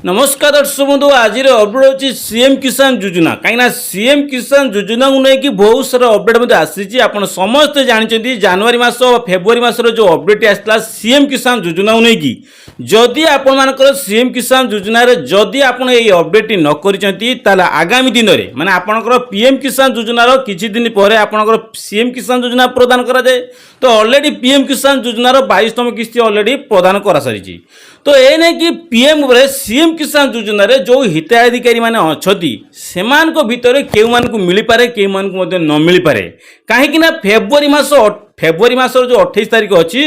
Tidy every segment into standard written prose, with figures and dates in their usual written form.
नमस्कार दर्शक बंधु आज अपडेट होची सीएम किसान योजना कहीं सीएम किसान योजना को लेकिन बहुत सारा अपडेट आसी आप समस्ते जानते जनवरी मास फेब्रुआरी मासर जो अपडेट आसाला सीएम किसान योजना को लेकिन जदि आपर सीएम किसान योजना जदि आप अपडेट न कर आगामी दिन में माने आपनकर पीएम किसान योजना किछि दिन पर आपनकर सीएम किसान योजना प्रदान करा जाए। तो ऑलरेडी पीएम किसान योजनार 22तम किस्ती ऑलरेडी प्रदान करा सारी। तो ये नहीं कि पीएम सीएम किसान योजना जो हिताधिकारी माने अछती सेमान को भितर केउ मान को मिली पारे केउ मान को मध्य न मिली पारे काहेकि ना फेब्रुआरी मास जो 28 तारीख अच्छी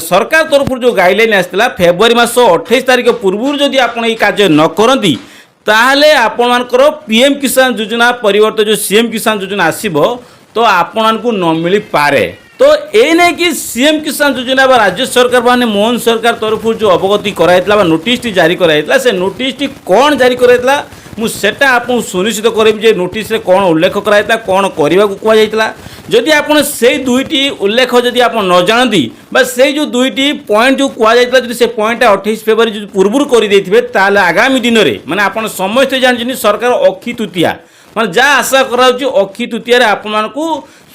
सरकार तरफ जो गाइडलाइन आसाला फेब्रुआरी मास 28 तारीख पूर्व जदि आप कार्य न करती ताहले आपणकर पीएम किसान योजना परिवर्तन जो सीएम किसान योजना आसीबो तो आपण को न मिली पारे। तो ये नहीं कि सीएम किसान योजना राज्य सरकार माने मोहन सरकार तरफ जो अवगति कराइला नोटिस जारी कराइला से नोटिस कौन जारी कराइला मुझे आपको सुनिश्चित करें नोटिस रे कौन उल्लेख कराइला कौन करने को कहुला जदि आप से दुईटी उल्लेख जदि आप न जानती से जो दुईटी पॉइंट जो कहुला से पॉइंट 28 फेब्रुआरी पूर्व कर आगामी दिन में माने आप समस्ते जानते सरकार अक्षी तृतीया माने जहाँ आशा करा अक्षी तृतीय आपको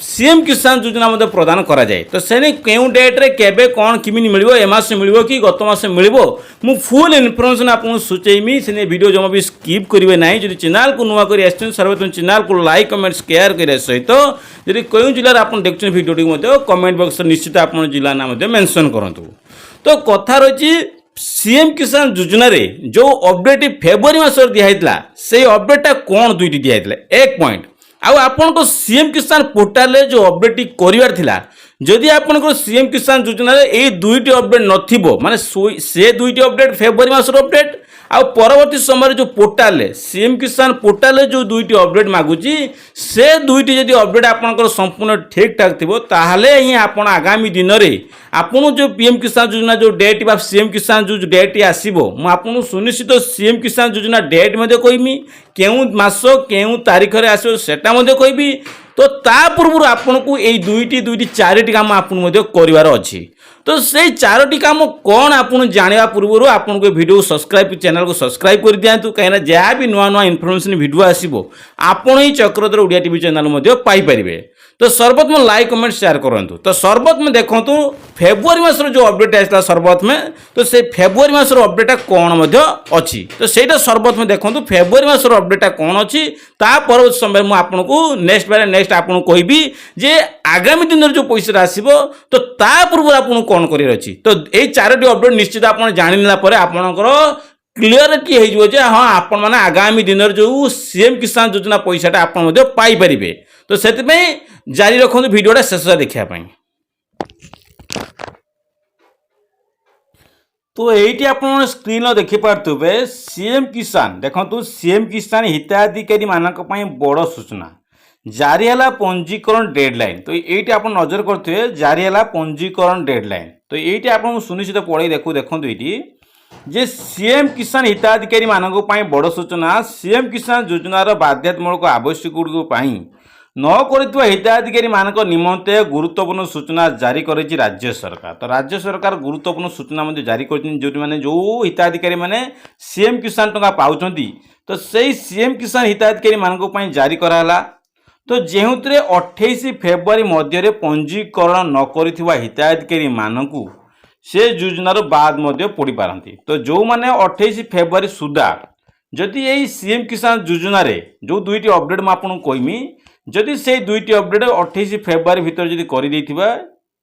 सीएम किसान योजना मध्य प्रदान करा जाए। तो से क्यों डेट्रे केबे कौन किमिन मिल एमास मिल कि गत मास मिल मु फुल इनफर्मेशन आपको सूचेमी से वीडियो जमा भी स्किप करेंगे ना जो चैनल को नुआ कर सर्वप्रथम चैनल को लाइक कमेंट शेयर करने सहित जब क्यों जिले आप देखते वीडियो कमेंट बॉक्स निश्चित आप जिला ना मेंशन करूँ। तो कथा रही सीएम किसान योजना रे जो अपडेट फेब्रुआरी मास दिखाई से अपडेटा कौन दुईटी दिखाई एक पॉइंट आउ आपन सीएम किसान पोर्टाल जो अपडेट करार थिला जदि आपन सीएम किसान योजना ये दुईटी अपडेट नथिबो माने से दुईटी अपडेट फेब्रुआरी मासर अपडेट आ परवर्ती समय जो पोर्टाल सीएम किसान पोर्टाल जो दुईटी अपडेट मागुची से दुईटी जदि अपडेट आपनकर संपूर्ण ठीक ठाक थिबो ताहले ही आपन आगामी दिन में आपन जो पीएम किसान योजना जो डेट बा सीएम किसान जो डेट आसीबो मु आपन सुनिश्चित सीएम किसान योजना डेट मध्ये कहमी केउ मास केउ तारीख रे आसीबो सेटा मध्ये कहबी। तो ता पूर्व आपन को ए दुईटी चारिटी काम आपन मध्ये करिवार अछि। तो से चारोटी काम कौन आपन जानिबा पूर्व आपन को वीडियो सब्सक्राइब चैनल को सब्सक्राइब कर दियंतु कहीं जहाँ भी नुआ नुआ इनफॉरमेशन वीडियो आसीबो आपन ही चक्रधर ओडिया टीवी चैनल मध्ये पाई परिबे। तो सर्वप्रथम लाइक कमेंट शेयर करंतु। तो सर्वप्रथम देखंतु फेब्रुआरी मासर जो अपडेट आसला सर्वप्रथम तो से फेब्रुआरी मासर अपडेटा कौन मध्ये अछि तो सेटा सर्वप्रथम देखंतु फेब्रुआरी मासर अपडेटा कौन अछि ता परवर्ती समय मु आपनको नेक्स्ट आपन कहबी जे आगामी दिन जो पैसा आसीबो तो ता पूर्व आपन कौन करियर अछि। तो ए चारोटी अपडेट निश्चित आपन जानिला परे आपनकर क्लियरिटी हो जे हाँ आपण माने आगामी दिन जो सीएम किसान योजना पैसाटा आपन मध्ये पाई परिबे। तो सेति जारी रखु वीडियोटा शेष देखा। तो ये आप स्क्रीन देखिपे सीएम किसान देखो सीएम किसान हिताधिकारी मानक बड़ सूचना जारी है पंजीकरण डेडलाइन। तो ये आप नजर करते जारी है पंजीकरण डेडलाइन। तो ये आप सुनिश्चित पढ़े देखो ये जे सीएम किसान हिताधिकारी मानक बड़ सूचना सीएम किसान योजनार बाध्यतामूलक आवश्यक न कर हिताधिकारी मानक निमंते गुरुत्वपूर्ण सूचना जारी करेछि राज्य सरकार। तो राज्य सरकार गुरुत्वपूर्ण सूचना जारी कर जो हिताधिकारी माने सीएम किसान टंका पाउछंती तो सही सीएम किसान हिताधिकारी मानक जारी कराला। तो जेहुतरे 28 फेब्रुआरी मध्य पंजीकरण न करिथिबा हिताधिकारी मानकू से योजनार बाद मध्य पड़ी पारती। तो जो माने 28 फेब्रुआरी सुधा जदि यही सीएम किसान योजना रे जो दुईटी अपडेट मैं आपको कहमी जदि से दुईटी अपडेट 28 फेब्रुआरी भीतर जदि कर देथिबा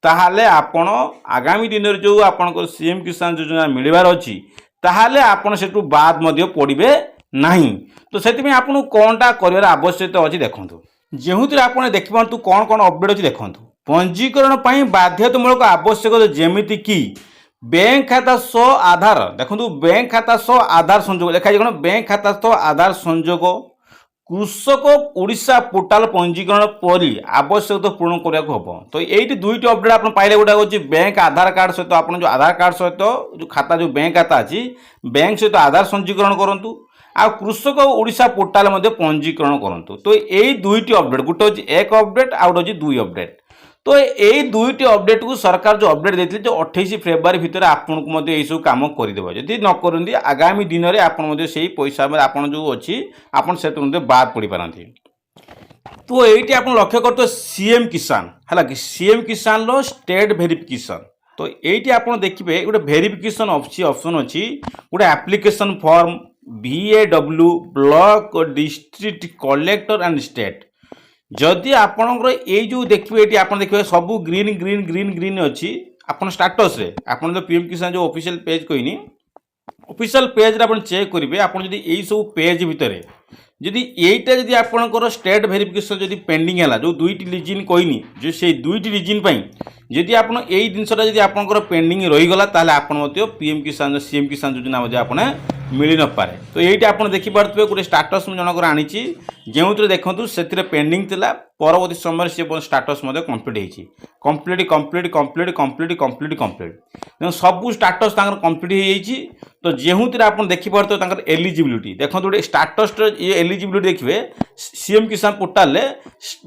ताहाले आपण आगामी दिन में जो आपन सीएम किसान योजना मिलबार अछि ताहाले आपण सेटू बाद मध्य पड़िबे नहीं। तो सेति में आपन कोनटा करिवार आवश्यकता अछि देखंतु जेहुतिर आपण देखिबंतु कोन कोन अपडेट अछि देखंतु पंजीकरण पई बाध्यतामूलक आवश्यकता जेमिति कि बैंक खाता सह आधार देखो बैंक खाता सह आधार संजोग देखा जाए बैंक खाता सह आधार संजोग कृषक ओडिशा पोर्टाल पंजीकरण परी आवश्यकता पूर्ण करने हम। तो ये दुईटी अपडेट आप पाइले गोटा हूँ बैंक आधार कार्ड सहित आप जो आधार कार्ड सहित जो खाता जो बैंक खाता अच्छी बैंक सहित आधार पंजीकरण करूँ आ कृषक ओडिशा पोर्टाल पंजीकरण करूँ। तो यही दुईटी अपडेट गोटे हूँ एक अपडेट आउ गोटे दुई अपडेट। तो यही दुईटी अपडेट को सरकार जो अपडेट देते जो 28 फेब्रुआरी भितर आपको यही सब कम करदेव जदि न करती आगामी दिन में आपड़ से पैसा आप जो अच्छी आप बाद पड़ पारती। तो ये आप लक्ष्य कर सीएम किसान है कि सीएम किसान रो स्टेट वेरिफिकेशन। तो ये आप देखिए गोटे वेरिफिकेशन ऑप्शन अच्छी गोटे application form VAW block district collector and state. जदि आपणकर ये जो देखिए ये आप देखिए सब ग्रीन ग्रीन ग्रीन ग्रीन अच्छी आप स्टाटस रे आप जो PM किसान जो ऑफिशियल पेज कहनी ऑफिशियल पेज रे आप चेक करेंगे आप यही सब पेज भितर जदि यहीटा जदि आपणकर स्टेट वेरिफिकेशन जदि पेंडिंग है जो दुईटी रिजिन कहनी जो से दुईटी रिजिन जदि आप यही जिनसा जदि आपणकर पेंडिंग रहीगला ताले आपण PM किसान CM किसान योजना आप मिल न पारे। तो ये आप देखिपे गोटे स्टाटस जनकर आनी जो देखूँ से पेंडिंग थिला परवर्ती समय से status complete complete complete complete complete complete complete सब स्टाटस कम्प्लीट हो। तो जो आप देखिपे एलिजिबिलिटी देखो गोटे स्टाटस ये एलिजिबिलिटी देखिए CM किसान पोर्टाल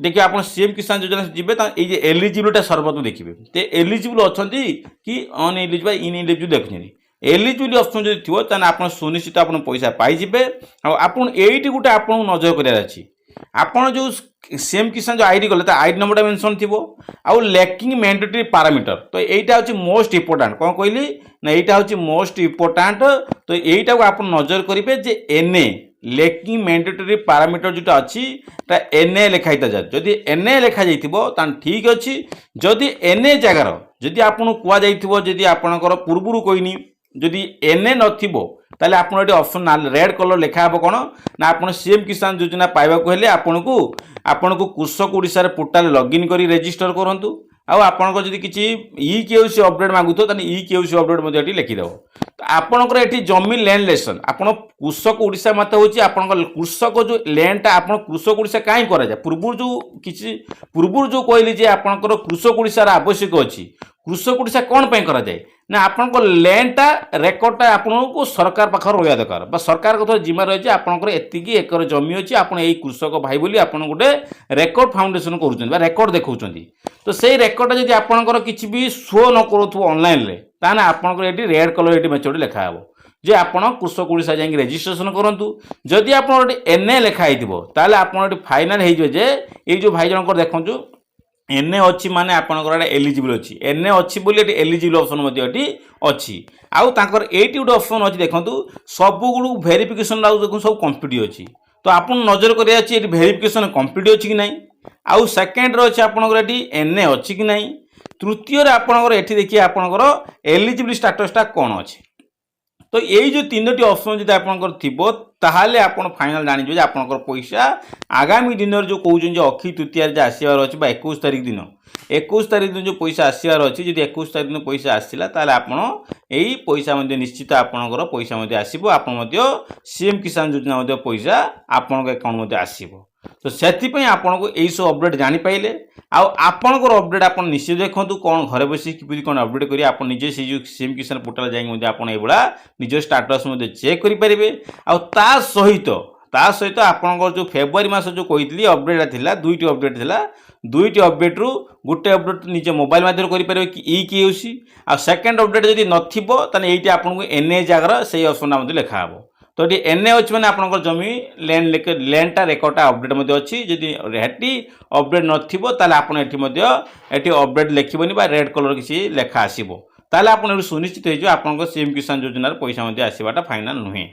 देखिए आप CM किसान योजना जी ये एलिजिबिलिटी सर्वप्रथम देखिए तो एलिजिबल अच्छा कि अनएलिजिबल इनएलिजिबल देखुं एलिजिबिलिटी ऑप्शन जो थी आप सुनिश्चित आप पैसा पाइबे। आपठी गोटे आप नजर करार अच्छी आपड़ जो CM किसान जो आईडी गले आईडी नंबर मेंशन थी आउ लैकिंग मैंडेटरी पैरामीटर। तो यहाँ हूँ मोस्ट इम्पोर्टाट कौन कहली ना यहाँ हूँ मोस्ट इम्पोर्टाट। तो यहीटा को आप नजर करेंगे जे NA लैकिंग मैंडेटरी पैरामीटर जोटा अच्छी NA लिखाई था जदि NA लिखा जाइए ठीक अच्छी जदि NA जगार जदि आपको कहुई आपणकर पूर्वर कहनी जदि NA नथिबो ताले आपण एटी ऑप्शन रेड कलर लिखा हे कोन ना आपण CM किसान योजना पाइबा को हेले आपनको कृषक ओडिसा रे पोर्टल लॉगिन करी रजिस्टर करंतु आ आपनको जदि किछि EKYC अपडेट मागुतो ताने EKYC अपडेट मध्ये एटी लिखि देबो। तो आपणकर एटी जमी लैंड लेसन आपण कृषक ओडिसा मत होची आपणकर कृषक जो लैंड आपण कृषक ओडिसा काई करा जाय पूर्व जो कहली जे आपणकर कृषक ओडिसा रा आवश्यक अछि कृषक ओडिसा कोन पय करा जाय ना आपनको लैंडटा रेकर्डटा आपको सरकार पाखे रहा दरकार बा सरकार कथा जिम्मा रही आपंकर एतिकी एकर जमी अच्छी आप कृषक भाई बोली आप गोटे रेकर्ड फाउंडेशन कर रेकर्ड देखा। तो से रेकर्डटा जब आपंकर किसी भी शो न करूँ ऑनलाइन रे ताने आपंकर ये रेड कलर ये मेचोडी लिखा हे जे आप कृषक ओडिशा जाइए रेजिस्ट्रेशन करूँ। जदि आप NA लिखाई ताले आप फाइनाल हो जो भाई जनकर देखु NA अच्छी माने आपनकर एलिजिबल अच्छी NA अच्छी बोली एलिजिबल ऑप्शन अच्छी आउ तांकर एटी गोटे ऑप्शन अच्छी देखंतु सब गुड़ वेरिफिकेशन देखो सब कंप्लीट अच्छी। तो आप नजर करिया अछि एटी वेरिफिकेशन कंप्लीट अच्छी कि नहीं आउ सेकेंड रो अछि आपनकर एटी NA अच्छी कि नहीं तृतीय रे आपनकर एटी देखिए आपनकर एलिजिबल स्टेटसटा कोन अछि। तो यही जो तीनोटी ऑप्शन जब आपंकर थो ताहले आपण फाइनल जानिबे जे आपंकर पैसा आगामी दिन जो कहउछन जे अक्षय तृतीया रे आसीबार अछि बा 21 तारिख दिन 21 तारिख दिन जो पैसा आसीबार अछि जदि 21 तारिख दिन पैसा आसिला ताहले आपण एही पैसा मध्ये निश्चित आपणकर पैसा मध्ये आसीबो आपण मध्ये CM किसान योजना मध्ये पैसा आपणक अकाउंट मध्ये आसीबो। तो से आपको यही सब अपडेट जानी पाइले आपंकर अपडेट आप निश्चित देखूँ कौन घर बस कि कौन अपडेट करेंगे आप निजे से जो CM किसान पोर्टाल जाइए आप निज स्टाटस चेक करेंगे। आ सहित आपंकर जो फेब्रुआरी मास जो कही अपडेट थिला दुईटी अपडेट थिला दुईटी अपडेट रु गोटे अपडेट निजे मोबाइल माध्यम करेंगे कि EKYC आ सेकेंड अपडेट जब नथिबो ताने एइटी आपनको NA जगार से ऑप्शन लिखा हे। तो ये NA अच्छी मैंने आपंकर जमी लैंडटा रेकर्डटा अपडेट अच्छी जदि हेटी अपडेट नथिबो ताले आपण एटी अपडेट लिखबनी बा रेड कलर किसी लेखा आसीबो ताले आपण सुनिश्चित हो आपंकर CM किसान योजना पैसा आसवाटा फाइनाल नुहे।